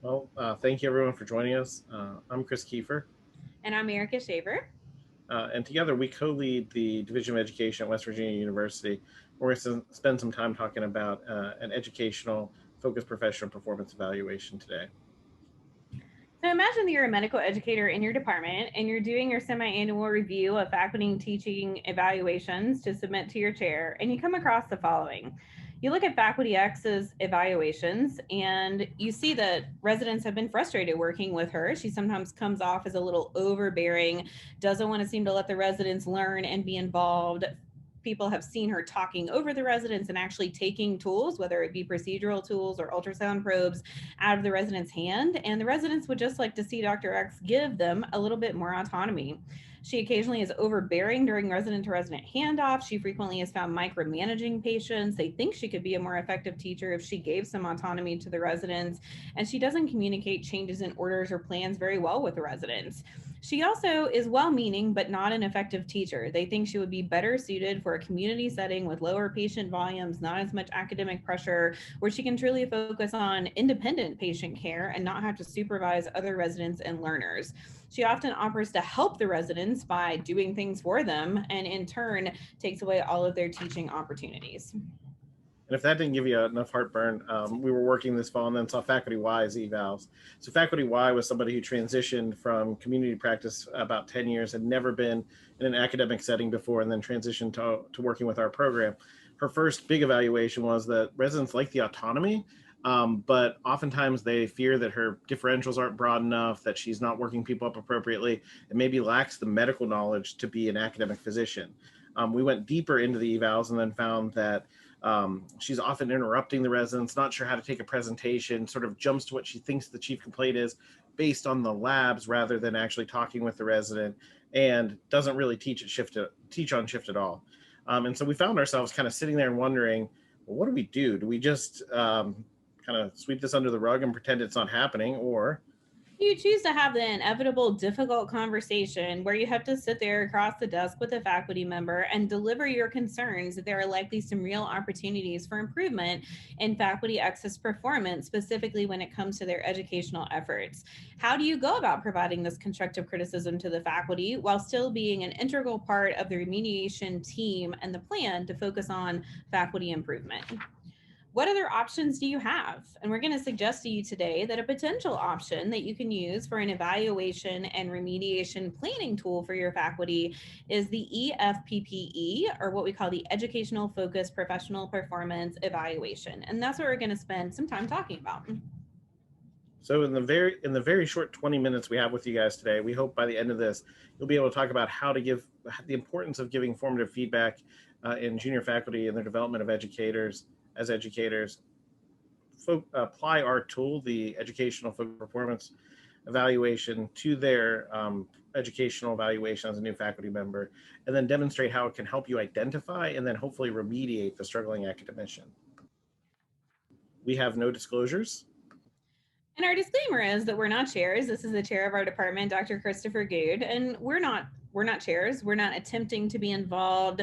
Thank you everyone for joining us. I'm Chris Kiefer, And I'm Erica Shaver. and together we co-lead the Division of Education at West Virginia University. We're going to spend some time talking about an educational focused professional performance evaluation today. So imagine that you're a medical educator in your department and you're doing your semi-annual review of faculty teaching evaluations to submit to your chair, and you come across the following. You look at faculty X's evaluations and you see that residents have been frustrated working with her. She sometimes comes off as a little overbearing, doesn't want to seem to let the residents learn and be involved. People have seen her talking over the residents and actually taking tools, whether it be procedural tools or ultrasound probes, out of the resident's hand. And the residents would just like to see Dr. X give them a little bit more autonomy. She occasionally is overbearing during resident to resident handoff. She frequently is found micromanaging patients. They think she could be a more effective teacher if she gave some autonomy to the residents. And she doesn't communicate changes in orders or plans very well with the residents. She also is well meaning, but not an effective teacher. They think she would be better suited for a community setting with lower patient volumes, not as much academic pressure, where she can truly focus on independent patient care and not have to supervise other residents and learners. She often offers to help the residents by doing things for them and in turn takes away all of their teaching opportunities. And if that didn't give you enough heartburn, we were working this fall and then saw Faculty Y's evals. So Faculty Y was somebody who transitioned from community practice about 10 years, had never been in an academic setting before, and then transitioned to working with our program. Her first big evaluation was that residents like the autonomy, but oftentimes they fear that her differentials aren't broad enough, that she's not working people up appropriately, and maybe lacks the medical knowledge to be an academic physician. We went deeper into the evals and then found that she's often interrupting the residents, not sure how to take a presentation, sort of jumps to what she thinks the chief complaint is based on the labs rather than actually talking with the resident, and doesn't really teach on shift at all. And so we found ourselves kind of sitting there and wondering, well, what do we do? Do we just kind of sweep this under the rug and pretend it's not happening, or You choose to have the inevitable difficult conversation where you have to sit there across the desk with a faculty member and deliver your concerns that there are likely some real opportunities for improvement in faculty access performance, specifically when it comes to their educational efforts? How do you go about providing this constructive criticism to the faculty while still being an integral part of the remediation team and the plan to focus on faculty improvement? What other options do you have? And we're going to suggest to you today that a potential option that you can use for an evaluation and remediation planning tool for your faculty is the E-FPPE, or what we call the Educational Focused Professional Performance Evaluation. And that's what we're going to spend some time talking about. so in the very short 20 minutes we have with you guys today, we hope by the end of this you'll be able to talk about how to give the importance of giving formative feedback in junior faculty and their development of educators as educators. Apply our tool, the educational performance evaluation, to their educational evaluation as a new faculty member, and then demonstrate how it can help you identify and then hopefully remediate the struggling academician. We have no disclosures. And our disclaimer is that we're not chairs. This is the chair of our department, Dr. Christopher Good, and we're not chairs. We're not attempting to be involved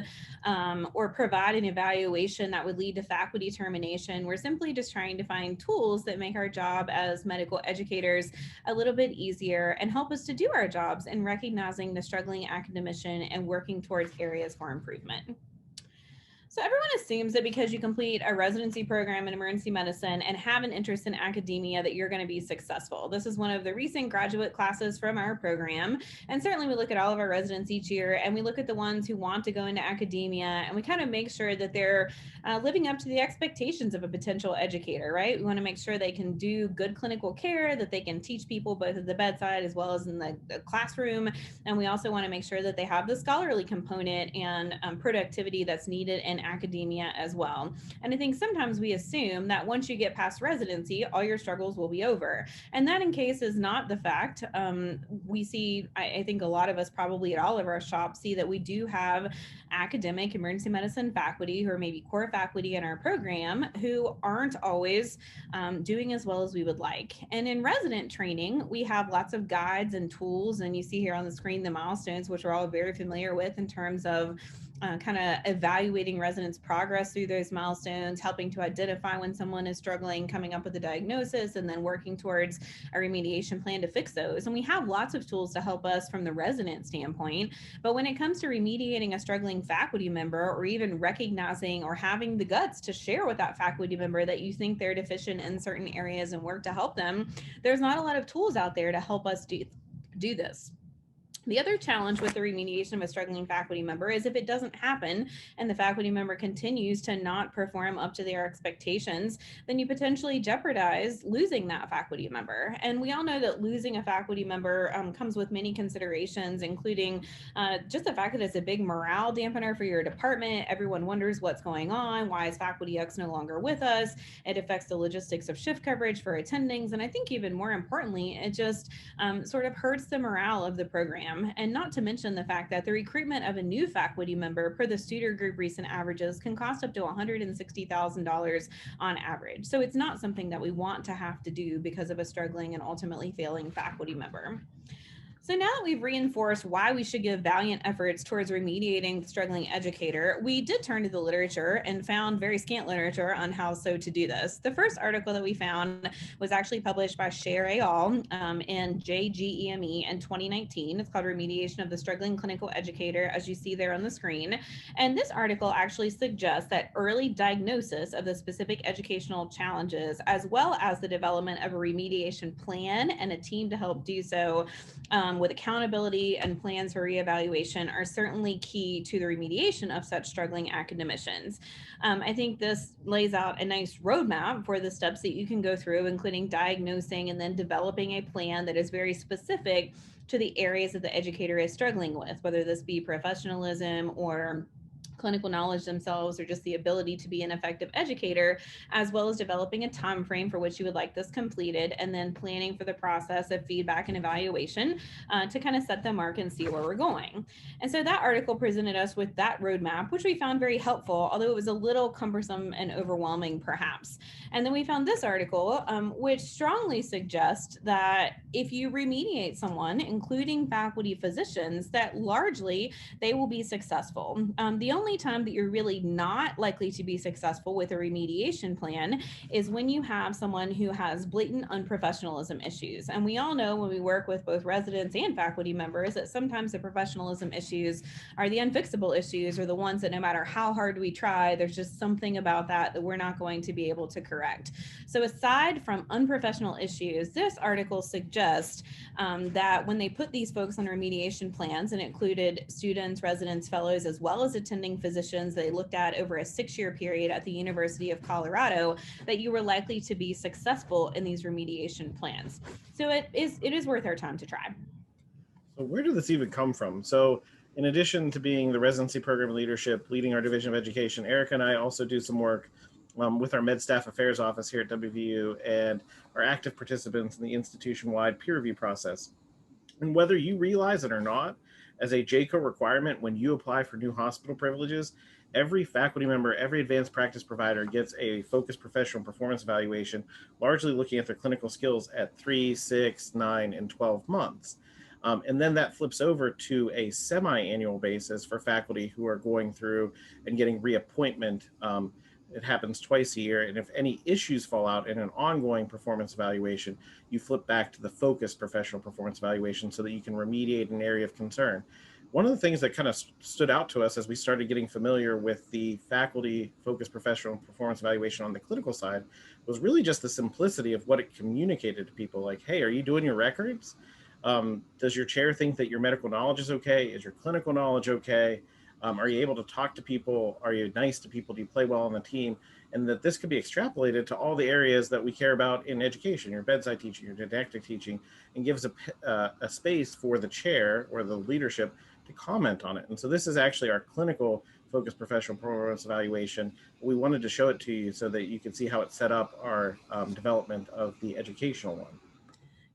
or provide an evaluation that would lead to faculty termination. We're simply just trying to find tools that make our job as medical educators a little bit easier and help us to do our jobs in recognizing the struggling academician and working towards areas for improvement. So everyone assumes that because you complete a residency program in emergency medicine and have an interest in academia that you're going to be successful. This is one of the recent graduate classes from our program. And certainly we look at all of our residents each year and we look at the ones who want to go into academia and we kind of make sure that they're living up to the expectations of a potential educator, right? We want to make sure they can do good clinical care, that they can teach people both at the bedside as well as in the classroom. And we also want to make sure that they have the scholarly component and productivity that's needed in academia as well. And I think sometimes we assume that once you get past residency, all your struggles will be over. And that in case is not the fact. We see, I think a lot of us probably at all of our shops see that we do have academic emergency medicine faculty who are maybe core faculty in our program who aren't always doing as well as we would like. And in resident training, we have lots of guides and tools, and you see here on the screen the milestones, which we're all very familiar with in terms of kind of evaluating residents' progress through those milestones, helping to identify when someone is struggling, coming up with a diagnosis, and then working towards a remediation plan to fix those. And we have lots of tools to help us from the resident standpoint. But when it comes to remediating a struggling faculty member, or even recognizing or having the guts to share with that faculty member that you think they're deficient in certain areas and work to help them, there's not a lot of tools out there to help us do this. The other challenge with the remediation of a struggling faculty member is if it doesn't happen and the faculty member continues to not perform up to their expectations, then you potentially jeopardize losing that faculty member. And we all know that losing a faculty member comes with many considerations, including just the fact that it's a big morale dampener for your department. Everyone wonders what's going on. Why is faculty X no longer with us? It affects the logistics of shift coverage for attendings. And I think even more importantly, it just sort of hurts the morale of the program. And not to mention the fact that the recruitment of a new faculty member per the Studer Group recent averages can cost up to $160,000 on average. So it's not something that we want to have to do because of a struggling and ultimately failing faculty member. So now that we've reinforced why we should give valiant efforts towards remediating the struggling educator, we did turn to the literature and found very scant literature on how so to do this. The first article that we found was actually published by Cher et al. In JGEME in 2019. It's called Remediation of the Struggling Clinical Educator, as you see there on the screen. And this article actually suggests that early diagnosis of the specific educational challenges, as well as the development of a remediation plan and a team to help do so, with accountability and plans for reevaluation, are certainly key to the remediation of such struggling academicians. I think this lays out a nice roadmap for the steps that you can go through, including diagnosing and then developing a plan that is very specific to the areas that the educator is struggling with, whether this be professionalism or clinical knowledge themselves, or just the ability to be an effective educator, as well as developing a time frame for which you would like this completed, and then planning for the process of feedback and evaluation to kind of set the mark and see where we're going. And so that article presented us with that roadmap, which we found very helpful, although it was a little cumbersome and overwhelming perhaps. And then we found this article, which strongly suggests that if you remediate someone, including faculty physicians, that largely they will be successful. The only time that you're really not likely to be successful with a remediation plan is when you have someone who has blatant unprofessionalism issues. And we all know when we work with both residents and faculty members that sometimes the professionalism issues are the unfixable issues, or the ones that no matter how hard we try, there's just something about that we're not going to be able to correct. So aside from unprofessional issues, this article suggests that when they put these folks on remediation plans, and included students, residents, fellows, as well as attending physicians they looked at over a 6-year period at the University of Colorado, that you were likely to be successful in these remediation plans. So it is worth our time to try. So where did this even come from? So in addition to being the residency program leadership, leading our division of education, Erica and I also do some work with our Med Staff Affairs office here at WVU and are active participants in the institution-wide peer review process. And whether you realize it or not, as a JCO requirement when you apply for new hospital privileges, every faculty member, every advanced practice provider gets a focused professional performance evaluation, largely looking at their clinical skills at 3, 6, 9, and 12 months. And then that flips over to a semi-annual basis for faculty who are going through and getting reappointment. It happens twice a year. And if any issues fall out in an ongoing performance evaluation, you flip back to the focused professional performance evaluation so that you can remediate an area of concern. One of the things that kind of stood out to us as we started getting familiar with the faculty focused professional performance evaluation on the clinical side was really just the simplicity of what it communicated to people. Like, hey, are you doing your records? Does your chair think that your medical knowledge is okay? Is your clinical knowledge okay? Are you able to talk to people? Are you nice to people? Do you play well on the team? And that this could be extrapolated to all the areas that we care about in education, your bedside teaching, your didactic teaching, and gives a space for the chair or the leadership to comment on it. And so this is actually our clinical focused professional performance evaluation. We wanted to show it to you so that you can see how it set up our development of the educational one.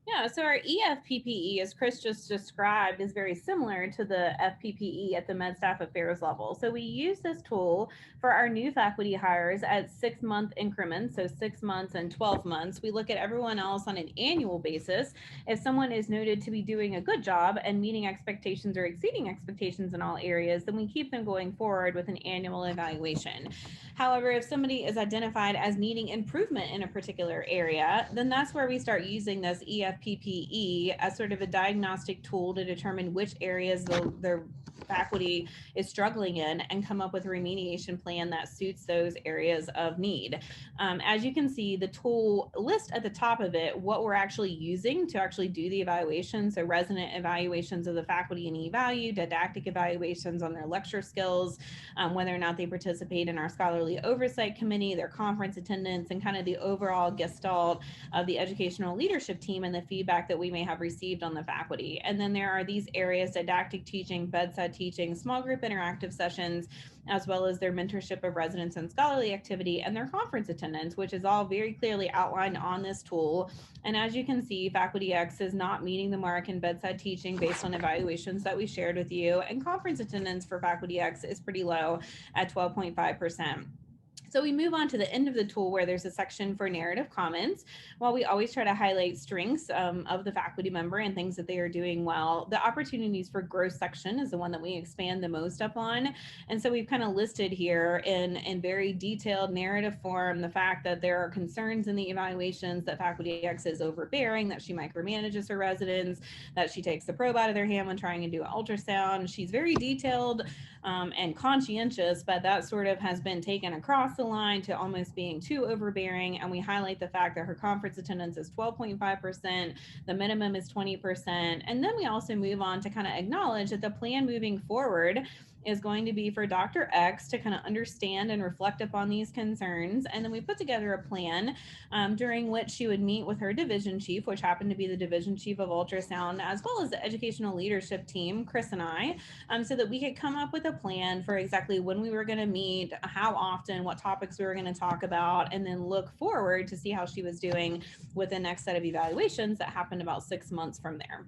Yeah, so our E-FPPE, as Chris just described, is very similar to the FPPE at the Med Staff Affairs level. So we use this tool for our new faculty hires at 6-month increments, so 6 months and 12 months. We look at everyone else on an annual basis. If someone is noted to be doing a good job and meeting expectations or exceeding expectations in all areas, then we keep them going forward with an annual evaluation. However, if somebody is identified as needing improvement in a particular area, then that's where we start using this E-FPPE as sort of a diagnostic tool to determine which areas their faculty is struggling in and come up with a remediation plan that suits those areas of need. As you can see, the tool list at the top of it, what we're actually using to actually do the evaluation. So resident evaluations of the faculty in eValue, didactic evaluations on their lecture skills, whether or not they participate in our scholarly oversight committee, their conference attendance, and kind of the overall gestalt of the educational leadership team and the feedback that we may have received on the faculty. And then there are these areas: didactic teaching, bedside teaching, small group interactive sessions, as well as their mentorship of residents and scholarly activity, and their conference attendance, which is all very clearly outlined on this tool. And as you can see, Faculty X is not meeting the mark in bedside teaching based on evaluations that we shared with you, and conference attendance for Faculty X is pretty low at 12.5%. So we move on to the end of the tool where there's a section for narrative comments. While we always try to highlight strengths of the faculty member and things that they are doing well, the opportunities for growth section is the one that we expand the most upon. And so we've kind of listed here in very detailed narrative form the fact that there are concerns in the evaluations, that Faculty X is overbearing, that she micromanages her residents, that she takes the probe out of their hand when trying to do an ultrasound. She's very detailed and conscientious, but that sort of has been taken across the line to almost being too overbearing. And we highlight the fact that her conference attendance is 12.5%, the minimum is 20%. And then we also move on to kind of acknowledge that the plan moving forward is going to be for Dr. X to kind of understand and reflect upon these concerns. And then we put together a plan during which she would meet with her division chief, which happened to be the division chief of ultrasound, as well as the educational leadership team, Chris and I, so that we could come up with a plan for exactly when we were going to meet, how often, what topics we were going to talk about, and then look forward to see how she was doing with the next set of evaluations that happened about 6 months from there.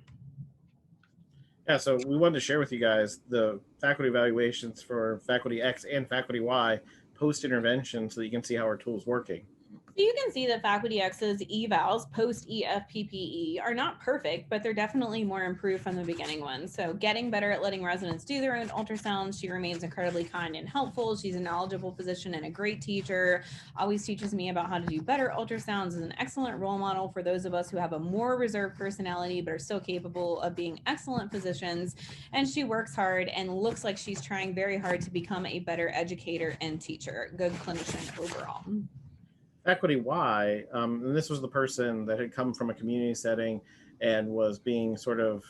Yeah, so we wanted to share with you guys the faculty evaluations for Faculty X and Faculty Y post-intervention so that you can see how our tool is working. So you can see that Faculty X's evals post E-FPPE are not perfect, but they're definitely more improved from the beginning ones. So getting better at letting residents do their own ultrasounds. She remains incredibly kind and helpful. She's a knowledgeable physician and a great teacher. Always teaches me about how to do better ultrasounds. Is an excellent role model for those of us who have a more reserved personality but are still capable of being excellent physicians. And she works hard and looks like she's trying very hard to become a better educator and teacher. Good clinician overall. Faculty Y, and this was the person that had come from a community setting and was being sort of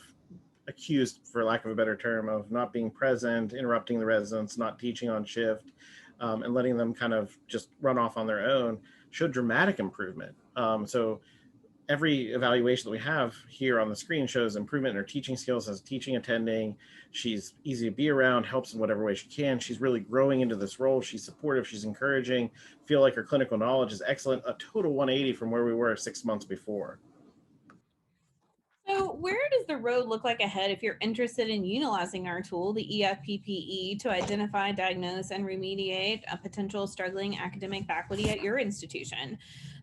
accused, for lack of a better term, of not being present, interrupting the residents, not teaching on shift, and letting them kind of just run off on their own, showed dramatic improvement. So every evaluation that we have here on the screen shows improvement in her teaching skills as teaching, attending. She's easy to be around, helps in whatever way she can. She's really growing into this role. She's supportive, she's encouraging, feel like her clinical knowledge is excellent, a total 180 from where we were 6 months before. So where does the road look like ahead if you're interested in utilizing our tool, the E-FPPE, to identify, diagnose, and remediate a potential struggling academic faculty at your institution?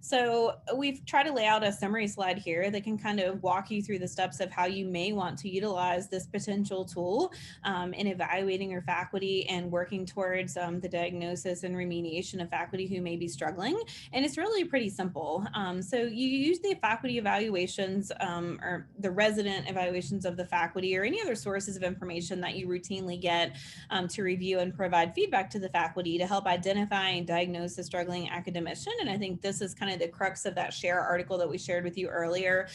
So we've tried to lay out a summary slide here that can kind of walk you through the steps of how you may want to utilize this potential tool in evaluating your faculty and working towards the diagnosis and remediation of faculty who may be struggling. And it's really pretty simple. So you use the faculty evaluations or the resident evaluations of the faculty or any other sources of information that you routinely get to review and provide feedback to the faculty to help identify and diagnose a struggling academician. And I think this is kind of the crux of that share article that we shared with you earlier,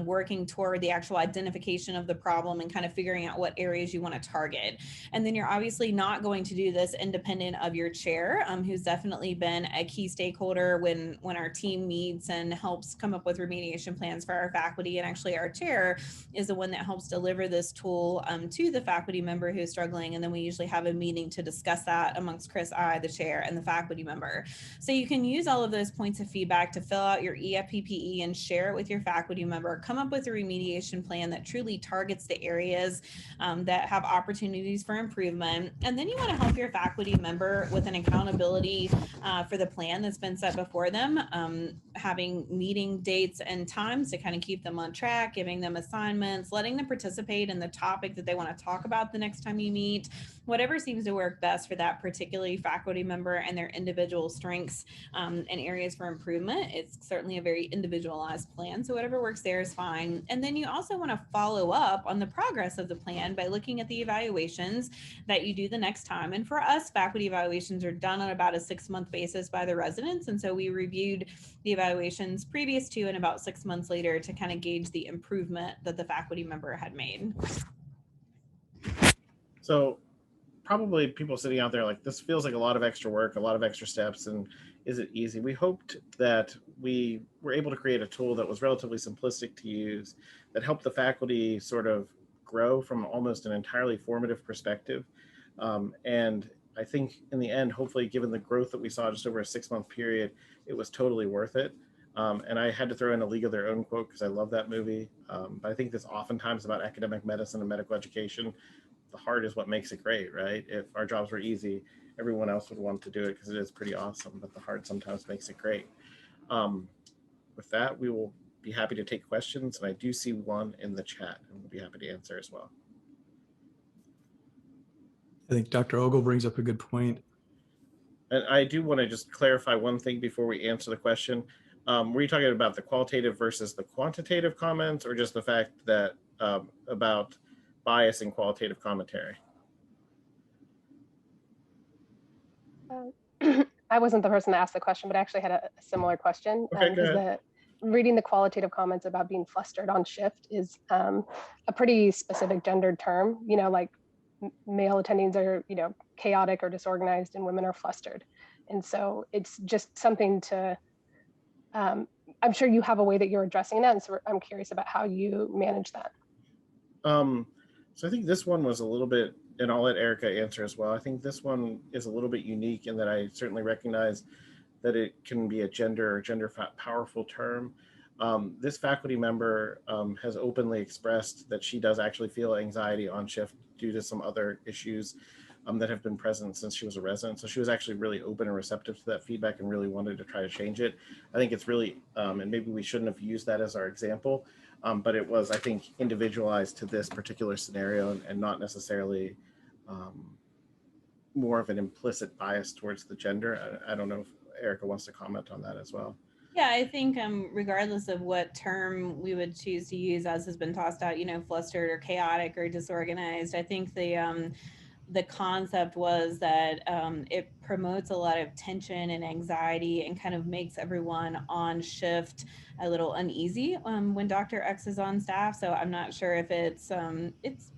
working toward the actual identification of the problem and kind of figuring out what areas you want to target. And then you're obviously not going to do this independent of your chair, who's definitely been a key stakeholder when our team meets and helps come up with remediation plans for our faculty. And actually our chair is the one that helps deliver this tool to the faculty member who's struggling. And then we usually have a meeting to discuss that amongst Chris, I, the chair, and the faculty member. So you can use all of those points of feedback to fill out your E-FPPE and share it with your faculty member. Come up with a remediation plan that truly targets the areas that have opportunities for improvement. And then you want to help your faculty member with an accountability for the plan that's been set before them, having meeting dates and times to kind of keep them on track, giving them assignments, letting them participate in the topic that they want to talk about the next time you meet, whatever seems to work best for that particularly faculty member and their individual strengths and areas for improvement. It's certainly a very individualized plan, so whatever works there is fine. And then you also want to follow up on the progress of the plan by looking at the evaluations that you do the next time. And for us, faculty evaluations are done on about a 6-month basis by the residents, and so we reviewed the evaluations previous to and about 6 months later to kind of gauge the improvement that the faculty member had made. So probably people sitting out there like, this feels like a lot of extra work, a lot of extra steps, and is it easy? We hoped that we were able to create a tool that was relatively simplistic to use, that helped the faculty sort of grow from almost an entirely formative perspective. And I think in the end, hopefully, given the growth that we saw just over a 6-month period, it was totally worth it. And I had to throw in A League of Their Own quote because I love that movie. But I think this oftentimes about academic medicine and medical education. The hard is what makes it great, right? If our jobs were easy, everyone else would want to do it because it is pretty awesome, but the hard sometimes makes it great. With that, we will be happy to take questions, and I do see one in the chat, and we'll be happy to answer as well. I think Dr. Ogle brings up a good point. And I do want to just clarify one thing before we answer the question. Were you talking about the qualitative versus the quantitative comments, or just the fact that about bias in qualitative commentary? I wasn't the person to ask the question, but I actually had a similar question. Okay, Reading the qualitative comments about being flustered on shift is a pretty specific gendered term. You know, like male attendings are, you know, chaotic or disorganized, and women are flustered. And so it's just something to, I'm sure you have a way that you're addressing that. And so I'm curious about how you manage that. So I think this one was a little bit, and I'll let Erica answer as well. I think this one is a little bit unique in that I certainly recognize that it can be a gender powerful term. This faculty member has openly expressed that she does actually feel anxiety on shift due to some other issues that have been present since she was a resident. So she was actually really open and receptive to that feedback and really wanted to try to change it. I think it's really, and maybe we shouldn't have used that as our example, but it was, I think, individualized to this particular scenario and not necessarily more of an implicit bias towards the gender. I don't know if Erica wants to comment on that as well. Yeah, I think regardless of what term we would choose to use, as has been tossed out, you know, flustered or chaotic or disorganized, I think the concept was that it promotes a lot of tension and anxiety and kind of makes everyone on shift a little uneasy when Dr. X is on staff. So I'm not sure if it's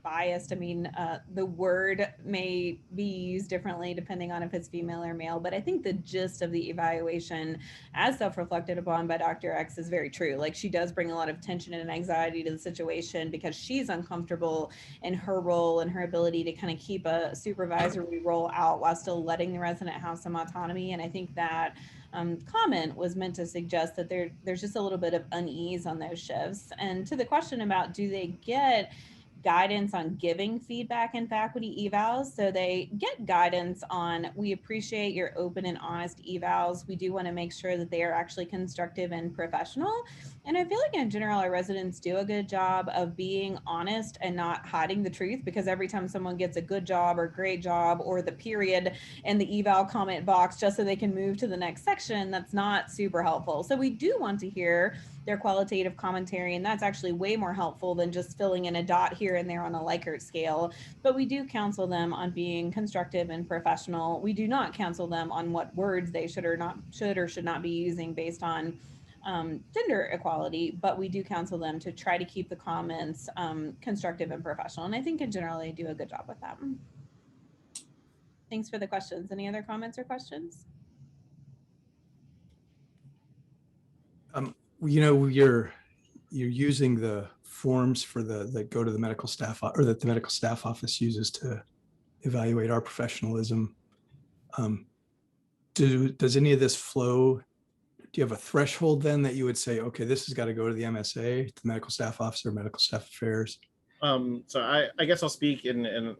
biased. I mean, the word may be used differently depending on if it's female or male, but I think the gist of the evaluation as self-reflected upon by Dr. X is very true. Like, she does bring a lot of tension and anxiety to the situation because she's uncomfortable in her role and her ability to kind of keep a supervisory role out while still letting the resident have some autonomy. And I think that comment was meant to suggest that there's just a little bit of unease on those shifts. And to the question about do they get guidance on giving feedback in faculty evals. So they get guidance on, we appreciate your open and honest evals. We do want to make sure that they are actually constructive and professional. And I feel like in general, our residents do a good job of being honest and not hiding the truth, because every time someone gets a good job or great job or the period in the eval comment box just so they can move to the next section, that's not super helpful. So we do want to hear their qualitative commentary, and that's actually way more helpful than just filling in a dot here and there on a Likert scale. But we do counsel them on being constructive and professional. We do not counsel them on what words they should or should not be using based on gender equality, but we do counsel them to try to keep the comments constructive and professional. And I think in general, they do a good job with that. Thanks for the questions. Any other comments or questions? You know, you're using the forms for that go to the medical staff, or that the medical staff office uses to evaluate our professionalism. Does any of this flow do you have a threshold then that you would say, okay, this has got to go to the MSA, the medical staff officer, medical staff affairs? So I guess I'll speak and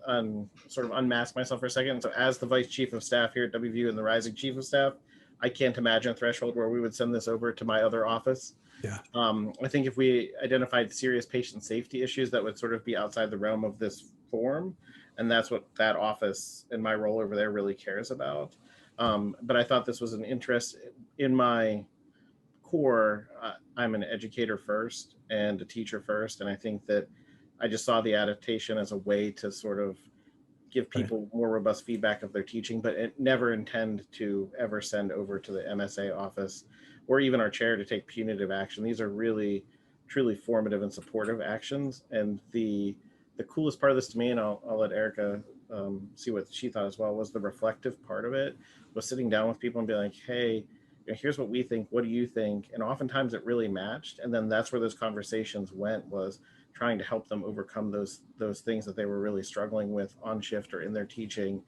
sort of unmask myself for a second. So as the vice chief of staff here at WVU and the rising chief of staff, I can't imagine a threshold where we would send this over to my other office. Yeah. I think if we identified serious patient safety issues, that would sort of be outside the realm of this form. And that's what that office and my role over there really cares about. But I thought this was an interest in my core. I'm an educator first and a teacher first. And I think that I just saw the adaptation as a way to sort of give people more robust feedback of their teaching, but it never intend to ever send over to the MSA office or even our chair to take punitive action. These are really, truly formative and supportive actions. And the coolest part of this to me, and I'll let Erica see what she thought as well, was the reflective part of it, was sitting down with people and be like, hey, here's what we think, what do you think? And oftentimes it really matched. And then that's where those conversations went, was trying to help them overcome those things that they were really struggling with on shift or in their teaching.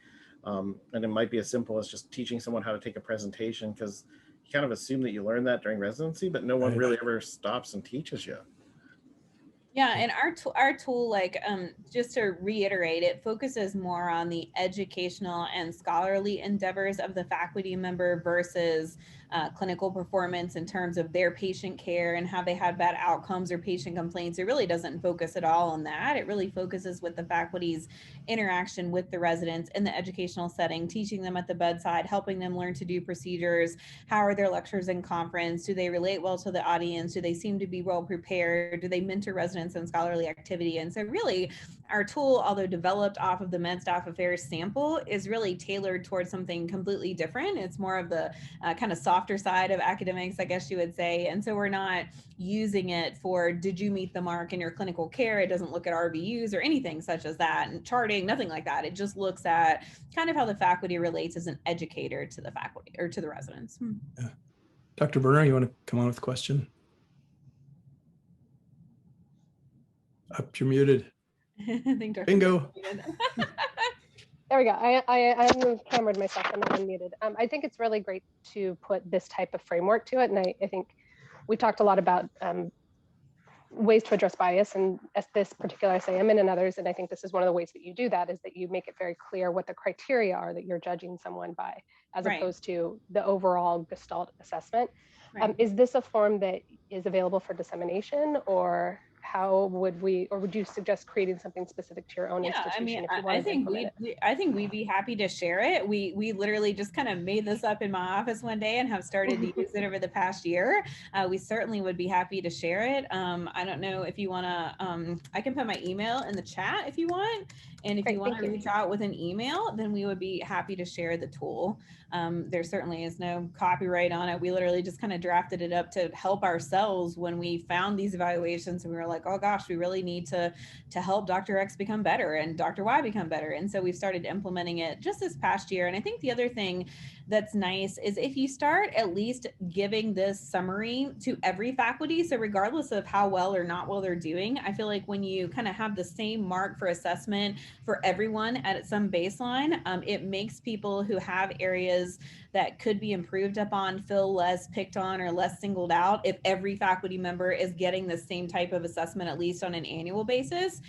And it might be as simple as just teaching someone how to take a presentation, because you kind of assume that you learn that during residency, but no one really ever stops and teaches you. Yeah, and our tool, like just to reiterate, it focuses more on the educational and scholarly endeavors of the faculty member versus clinical performance in terms of their patient care and how they had bad outcomes or patient complaints. It really doesn't focus at all on that. It really focuses with the faculty's interaction with the residents in the educational setting, teaching them at the bedside, helping them learn to do procedures. How are their lectures and conference? Do they relate well to the audience? Do they seem to be well prepared? Do they mentor residents in scholarly activity? And so really our tool, although developed off of the Med Staff Affairs sample, is really tailored towards something completely different. It's more of the kind of softer side of academics, I guess you would say. And so we're not using it for, did you meet the mark in your clinical care? It doesn't look at RVUs or anything such as that, and charting, nothing like that. It just looks at kind of how the faculty relates as an educator to the faculty or to the residents. Yeah. Dr. Berner, you want to come on with a question? Up, you're muted. I think Dr. Bingo. There we go. I cameraed myself and I'm unmuted. I think it's really great to put this type of framework to it. And I think we talked a lot about ways to address bias and at this particular SAM and others. And I think this is one of the ways that you do that, is that you make it very clear what the criteria are that you're judging someone by, as opposed to the overall Gestalt assessment. Is this a form that is available for dissemination, or how would we, or would you suggest creating something specific to your own institution? I mean, I think we'd be happy to share it. We literally just kind of made this up in my office one day and have started to use it over the past year. We certainly would be happy to share it. I don't know if you want to, I can put my email in the chat if you want. And if you want to reach out with an email, then we would be happy to share the tool. There certainly is no copyright on it. We literally just kind of drafted it up to help ourselves when we found these evaluations, and we were like, oh gosh, we really need to help Dr. X become better and Dr. Y become better. And so we've started implementing it just this past year. And I think the other thing that's nice is if you start at least giving this summary to every faculty, so regardless of how well or not well they're doing, I feel like when you kind of have the same mark for assessment for everyone at some baseline, it makes people who have areas that could be improved upon feel less picked on or less singled out if every faculty member is getting the same type of assessment, at least on an annual basis.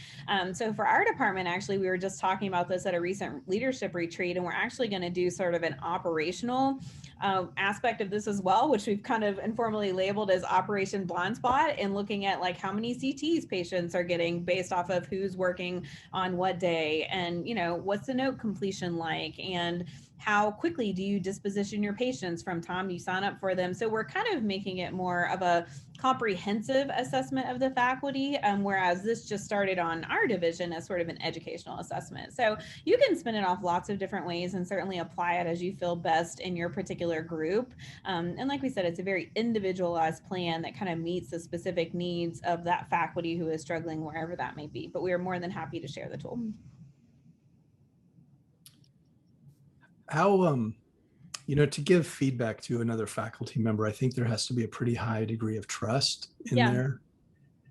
So for our department, actually, we were just talking about this at a recent leadership retreat, and we're actually going to do sort of an operational aspect of this as well, which we've kind of informally labeled as Operation Blind Spot, and looking at like how many CTs patients are getting based off of who's working on what day, and what's the note completion like, and how quickly do you disposition your patients from time you sign up for them. So we're kind of making it more of a comprehensive assessment of the faculty, whereas this just started on our division as sort of an educational assessment. So you can spin it off lots of different ways and certainly apply it as you feel best in your particular group. And like we said, it's a very individualized plan that kind of meets the specific needs of that faculty who is struggling wherever that may be. But we are more than happy to share the tool. How, to give feedback to another faculty member, I think there has to be a pretty high degree of trust in there.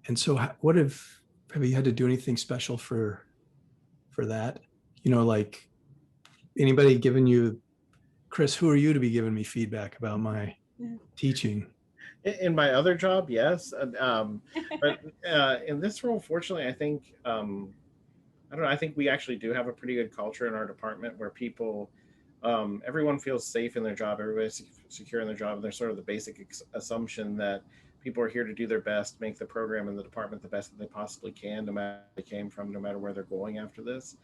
And so what have you had to do anything special for that? Like anybody giving you, Chris, who are you to be giving me feedback about my teaching. In my other job, yes. But in this role, fortunately, I think, I don't know, I think we actually do have a pretty good culture in our department where people, everyone feels safe in their job, everybody's secure in their job, and there's sort of the basic assumption that people are here to do their best, make the program and the department the best that they possibly can, no matter where they came from, no matter where they're going after this.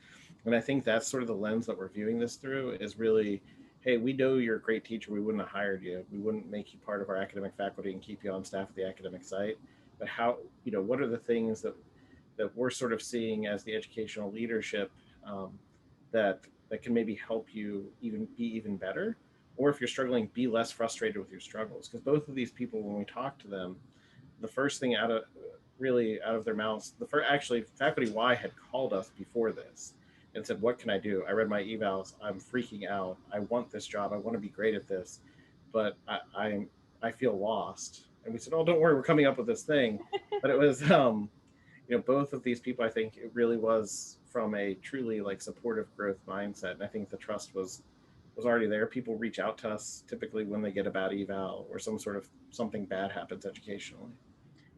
And I think that's sort of the lens that we're viewing this through, is really, hey, we know you're a great teacher. We wouldn't have hired you. We wouldn't make you part of our academic faculty and keep you on staff at the academic site. But how, what are the things that we're sort of seeing as the educational leadership, that can maybe help you be even better, or if you're struggling, be less frustrated with your struggles. Because both of these people, when we talk to them, the first thing out of their mouths, actually Faculty Y had called us before this and said, what can I do? I read my evals, I'm freaking out, I want this job, I want to be great at this, but I feel lost. And we said, oh, don't worry, we're coming up with this thing. But it was both of these people, I think it really was from a truly like supportive growth mindset. And I think the trust was already there. People reach out to us typically when they get a bad eval or something bad happens educationally.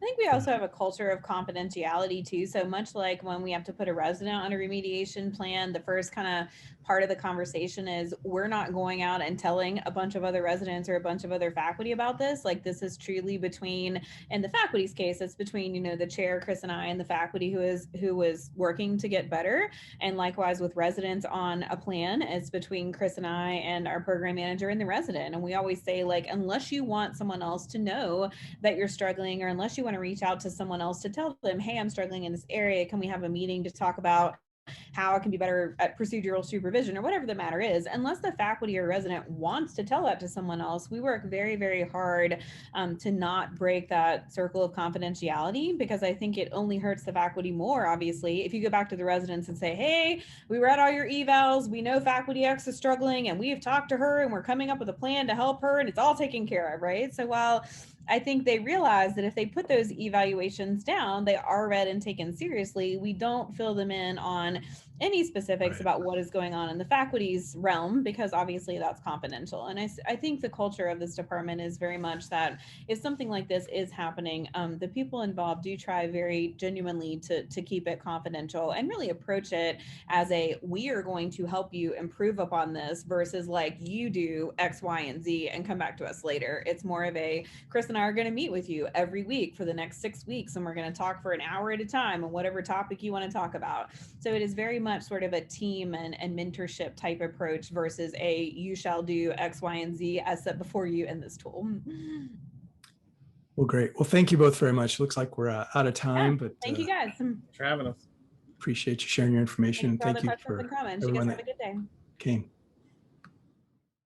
I think we also have a culture of confidentiality too. So much like when we have to put a resident on a remediation plan, the first kind of part of the conversation is we're not going out and telling a bunch of other residents or a bunch of other faculty about this. Like, this is truly between, in the faculty's case, it's between, the chair, Chris, and I, and the faculty who was working to get better. And likewise with residents on a plan, it's between Chris and I and our program manager and the resident. And we always say, like, unless you want someone else to know that you're struggling, or unless you want to reach out to someone else to tell them, hey, I'm struggling in this area, can we have a meeting to talk about how I can be better at procedural supervision, or whatever the matter is, unless the faculty or resident wants to tell that to someone else, we work very, very hard to not break that circle of confidentiality, because I think it only hurts the faculty more, obviously. If you go back to the residents and say, hey, we read all your evals, we know faculty X is struggling, and we've talked to her, and we're coming up with a plan to help her, and it's all taken care of, right? So while I think they realize that if they put those evaluations down, they are read and taken seriously, we don't fill them in on any specifics about what is going on in the faculty's realm, because obviously that's confidential. And I think the culture of this department is very much that if something like this is happening, the people involved do try very genuinely to keep it confidential and really approach it as we are going to help you improve upon this, versus like, you do X, Y, and Z and come back to us later. It's more of Chris and I are going to meet with you every week for the next 6 weeks, and we're going to talk for an hour at a time on whatever topic you want to talk about. So it is very much sort of a team and mentorship type approach, versus you shall do X, Y, and Z as set before you in this tool. Well, great. Well, thank you both very much. Looks like we're out of time, but thank you guys. Thanks for having us. Appreciate you sharing your information. Thank you for all Thank you the questions for and comments. You everyone guys have a good day. Came.